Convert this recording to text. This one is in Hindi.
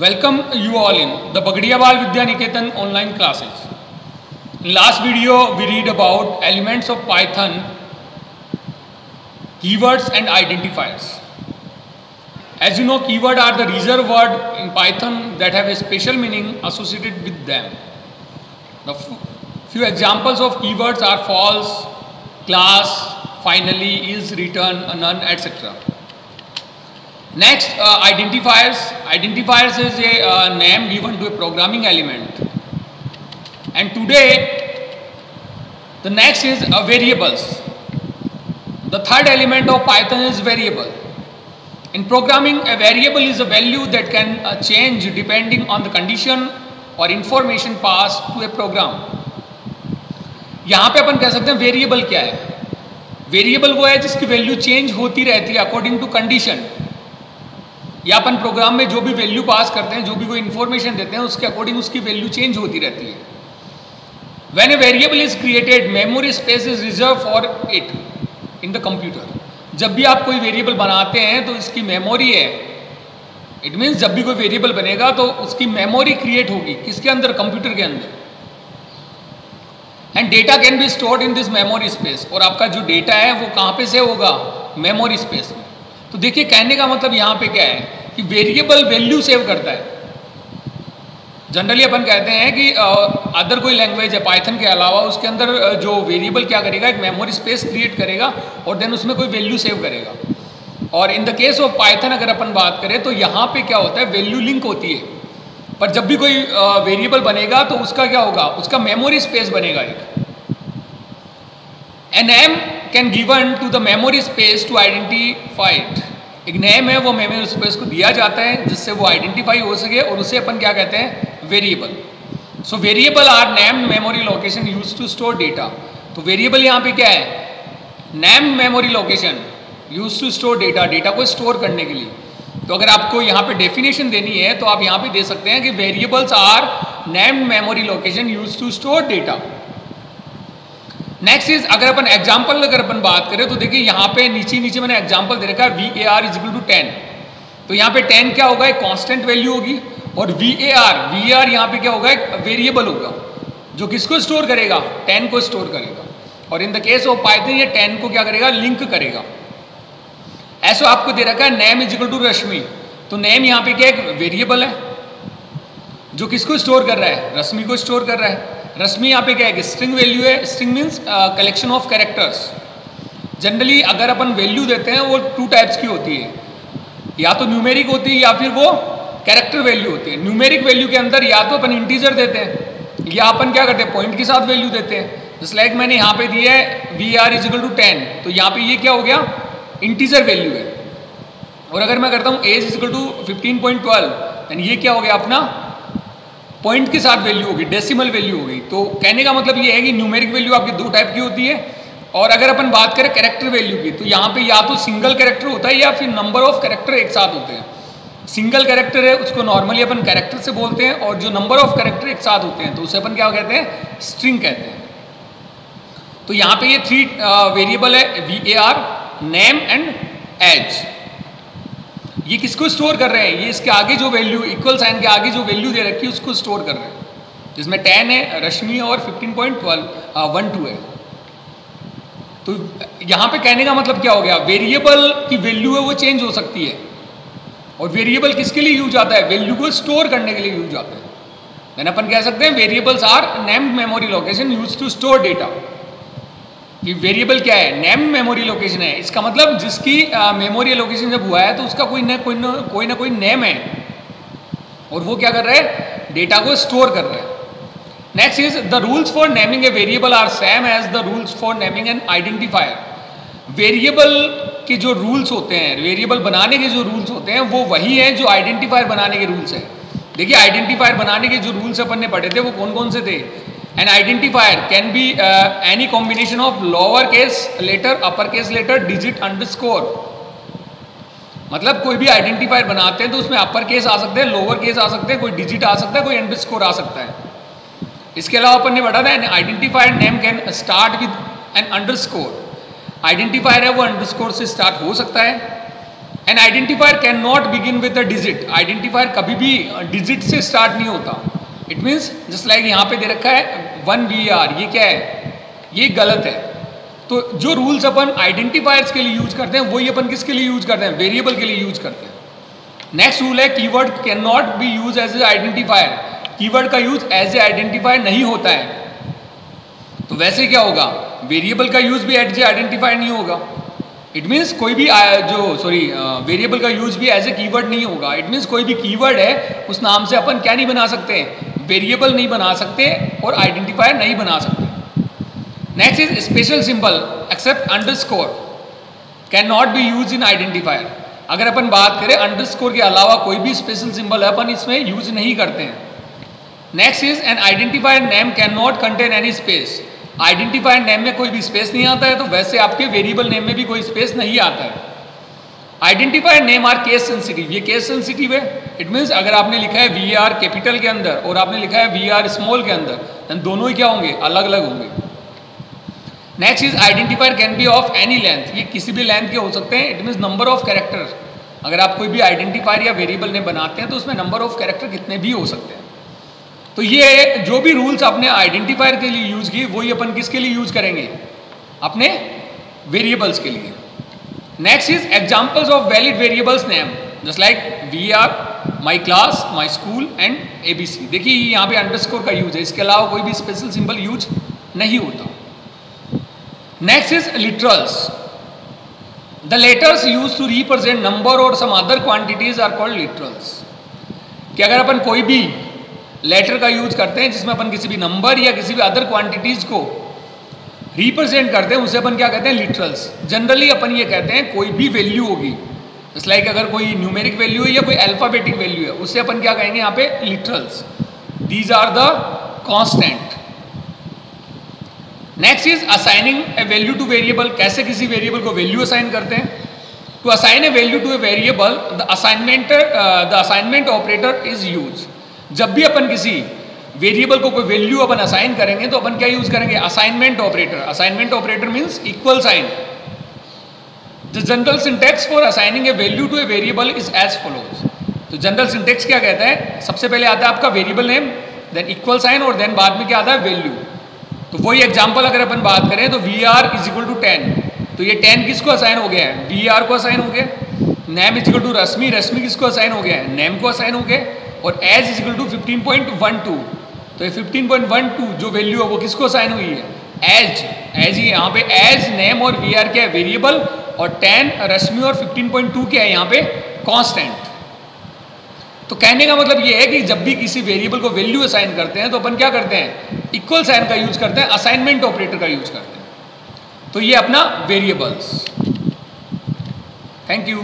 Welcome you all in the Bagdiawal Vidya Niketan online classes. In last video we read about elements of Python, keywords and identifiers. As you know, keyword are the reserved word in Python that have a special meaning associated with them. The few examples of keywords are false, class, finally, is, return, none, etc. Next, identifiers. Identifiers is a name given to a programming element. And today, the next is variables. The third element of Python is variable. In programming, a variable is a value that can change depending on the condition or information passed to a program. यहाँ पे अपन कह सकते हैं वेरिएबल क्या है? वेरिएबल वो है जिसकी वैल्यू चेंज होती रहती है अकॉर्डिंग टू कंडीशन. या अपन प्रोग्राम में जो भी वैल्यू पास करते हैं, जो भी कोई इन्फॉर्मेशन देते हैं, उसके अकॉर्डिंग उसकी वैल्यू चेंज होती रहती है. When A variable is created, memory space is reserve for it in the computer. जब भी आप कोई वेरिएबल बनाते हैं तो इसकी मेमोरी है. इट मीन्स जब भी कोई वेरिएबल बनेगा तो उसकी मेमोरी क्रिएट होगी. किसके अंदर? कंप्यूटर के अंदर. And data can be stored in this memory space. और आपका जो डेटा है वो कहाँ पे सेव होगा? मेमोरी स्पेस में. तो देखिए, कहने का मतलब यहाँ पे क्या है कि वेरिएबल वैल्यू सेव करता है. जनरली अपन कहते हैं कि अदर कोई लैंग्वेज है पाइथन के अलावा, उसके अंदर जो वेरिएबल क्या करेगा, एक मेमोरी स्पेस क्रिएट करेगा और देन उसमें कोई वैल्यू सेव करेगा. और in the case of Python अगर अपन बात करें तो यहाँ पे क्या होता है, वैल्यू लिंक होती है. पर जब भी कोई वेरिएबल बनेगा तो उसका क्या होगा, उसका मेमोरी स्पेस बनेगा एक. A name can given to the memory space to identify it. एक नेम है, वो मेमोरी स्पेस को दिया जाता है जिससे वो आइडेंटिफाई हो सके, और उसे अपन क्या कहते हैं? Variable. So variable are named memory location used to store data. तो वेरिएबल यहाँ पे क्या है? Named memory location used to store data, data को स्टोर करने के लिए. तो अगर आपको यहाँ पे डेफिनेशन देनी है तो आप यहाँ पे दे सकते हैं कि variables are named memory location used to store data. Next is, अगर अपन बात करें तो देखिए यहाँ पे नीचे मैंने एग्जांपल दे रखा है VAR इक्वल टू 10. तो यहाँ पे 10 क्या होगा? एक कांस्टेंट वैल्यू होगी. और VAR यहाँ पे क्या होगा? एक वेरिएबल होगा जो किसको स्टोर करेगा? 10 को स्टोर करेगा. और in the case of Python ये 10 को क्या करेगा? लिंक करेगा. ऐसा आपको दे रखा है नेम इज इक्वल टू रश्मि. तो नेम यहाँ पे क्या एक वेरिएबल है जो किसको स्टोर कर रहा है? रश्मि को स्टोर कर रहा है. रश्मि यहाँ पे क्या है? स्ट्रिंग वैल्यू है. String means collection of characters. Generally अगर अपन वैल्यू देते हैं वो 2 टाइप्स की होती है, या तो न्यूमेरिक होती है या फिर वो कैरेक्टर वैल्यू होती है. न्यूमेरिक वैल्यू के अंदर या तो अपन इंटीजर देते हैं या अपन क्या करते हैं? पॉइंट के साथ वैल्यू देते हैं. जस्ट लाइक मैंने यहाँ पे दिया है VAR इज इक्वल टू 10. तो यहाँ पे ये क्या हो गया? इंटीजर वैल्यू है. और अगर मैं करता हूँ age is equal to 15.12, then ये क्या हो गया? अपना पॉइंट के साथ वैल्यू होगी, डेसिमल वैल्यू होगी. तो कहने का मतलब ये है कि न्यूमेरिक वैल्यू आपकी 2 टाइप की होती है. और अगर अपन बात करें कैरेक्टर वैल्यू की, तो यहाँ पे या तो सिंगल कैरेक्टर होता है या फिर नंबर ऑफ कैरेक्टर एक साथ होते हैं. सिंगल कैरेक्टर है उसको नॉर्मली अपन कैरेक्टर से बोलते हैं, और जो नंबर ऑफ कैरेक्टर एक साथ होते हैं तो उसे अपन क्या कहते हैं? स्ट्रिंग कहते हैं. तो यहाँ पे ये 3 वेरिएबल है, VAR, नेम एंड एज. ये किसको स्टोर कर रहे हैं? ये इसके आगे जो वैल्यू, इक्वल साइन के आगे जो वैल्यू दे रखी है उसको स्टोर कर रहे हैं, जिसमें 10 है, रश्मि और 15.12 है. तो यहाँ पे कहने का मतलब क्या हो गया? वेरिएबल की वैल्यू है वो चेंज हो सकती है. और वेरिएबल किसके लिए यूज आता है? वैल्यू को स्टोर करने के लिए यूज आता है. देन अपन कह सकते हैं variables are named memory location use to store data. कि वेरिएबल क्या है? नेम्ड मेमोरी लोकेशन है. इसका मतलब जिसकी मेमोरी लोकेशन जब हुआ है तो उसका कोई ना कोई नेम है, और वो क्या कर रहा है? डेटा को स्टोर कर रहा है. Next is, the rules for naming a variable are same as the rules for naming an identifier. Variable के जो रूल्स होते हैं, वेरिएबल बनाने के जो रूल्स होते हैं, वो वही है जो आइडेंटिफायर बनाने के रूल्स है. देखिए, आइडेंटिफायर बनाने के जो रूल्स अपन ने पढ़े थे वो कौन कौन से थे? An identifier can be any combination of lower case letter, upper case letter, digit, underscore. मतलब कोई भी आइडेंटिफायर बनाते हैं तो उसमें अपर केस आ सकते हैं, लोअर केस आ सकते हैं, कोई डिजिट आ सकता है, कोई अंडरस्कोर आ सकता है. इसके अलावा अपन ने पढ़ा था an identifier name can start with an underscore. Identifier है वो अंडरस्कोर से स्टार्ट हो सकता है. An identifier can not begin with a digit, identifier कभी भी डिजिट से स्टार्ट नहीं होता। इट मीन्स जस्ट लाइक यहाँ पे दे रखा है 1 VAR, ये क्या है, ये गलत है। तो जो रूल्स अपन आइडेंटिफायर्स के लिए यूज करते हैं वही अपन किसके लिए यूज करते हैं, वेरिएबल के लिए यूज करते हैं। नेक्स्ट रूल है keyword can not be use as a identifier, keyword का यूज एज ए आइडेंटिफायर नहीं होता है। तो वैसे क्या होगा, वेरिएबल का यूज भी एज ए आइडेंटिफायर नहीं होगा। इट मीन्स कोई भी वेरिएबल का यूज भी एज ए कीवर्ड नहीं होगा। इट मीन्स कोई भी कीवर्ड है उस नाम से अपन क्या नहीं बना सकते, वेरिएबल नहीं बना सकते और आइडेंटिफायर नहीं बना सकते। Next is special symbol except underscore can not be use in identifier. अगर अपन बात करें अंडरस्कोर के अलावा कोई भी स्पेशल सिंबल है अपन इसमें यूज नहीं करते हैं। Next is an identifier name can not contain any space, identifier name में कोई भी स्पेस नहीं आता है, तो वैसे आपके वेरिएबल नेम में भी कोई स्पेस नहीं आता है। Identifier name are case sensitive, ये केस सेंसिटिव है। इट मीन्स अगर आपने लिखा है VAR कैपिटल के अंदर और आपने लिखा है VAR स्मॉल के अंदर, तो दोनों ही क्या होंगे, अलग अलग होंगे। Next is identifier can be of any length, ये किसी भी लेंथ के हो सकते हैं। It means number of character, अगर आप कोई भी आइडेंटिफायर या वेरिएबल नेम बनाते हैं तो उसमें नंबर ऑफ कैरेक्टर कितने भी हो सकते हैं। तो ये जो भी रूल्स आपने आइडेंटिफायर के लिए यूज किए वही अपन किसके लिए यूज करेंगे, अपने वेरिएबल्स के लिए। Next is examples of valid variables name just like VAR, my class, my school and ABC। देखिए यहाँ पे अंडरस्कोर का यूज है, इसके अलावा कोई भी स्पेशल सिंबल यूज नहीं होता। Next is literals, the letters use to represent number और some other quantities are called literals. कि अगर अपन कोई भी लेटर का यूज करते हैं जिसमें अपन किसी भी नंबर या किसी भी अदर क्वांटिटीज को रिप्रेजेंट करते हैं उसे अपन क्या कहते हैं, लिटरल्स। जनरली अपन ये कहते हैं कोई भी वैल्यू होगी, जस्ट लाइक अगर कोई न्यूमेरिक वैल्यू है या कोई अल्फाबेटिक वैल्यू है, उससे अपन क्या कहेंगे यहाँ पे, literals. These are the constant. Next is assigning a value to variable, कैसे किसी वेरिएबल को वैल्यू असाइन करते हैं। To assign a value to a variable the assignment operator is use. जब भी अपन किसी वेरिएबल को कोई वैल्यू अपन असाइन करेंगे तो अपन क्या यूज करेंगे, assignment operator. Assignment operator means equal sign. The general syntax for assigning a value to a variable is as follows. तो जनरल सिंटैक्स क्या कहता है, सबसे पहले आता है आपका variable name, then equal sign और देन बाद में क्या आता है, वैल्यू। तो वही एग्जांपल अगर अपन बात करें तो VAR इज इक्वल टू 10, तो ये 10 किसको असाइन हो गया है, VAR को असाइन हो गया। नेम इज इक्वल टू रश्मि, रश्मि किसको असाइन हो गया है, नेम को असाइन हो गया। और एज इज इक्वल टू 15.12, तो ये 15.12 जो वैल्यू है वो किसको असाइन हुई है, एज। एज ही यहाँ पे एज, नेम और VAR क्या है, वेरिएबल, और 10 रश्मि और 15.2 क्या है यहाँ पे, कांस्टेंट। तो कहने का मतलब ये है कि जब भी किसी वेरिएबल को वैल्यू असाइन करते हैं तो अपन क्या करते हैं, इक्वल साइन का यूज करते हैं, असाइनमेंट ऑपरेटर का यूज करते हैं। तो ये अपना वेरिएबल्स। Thank you.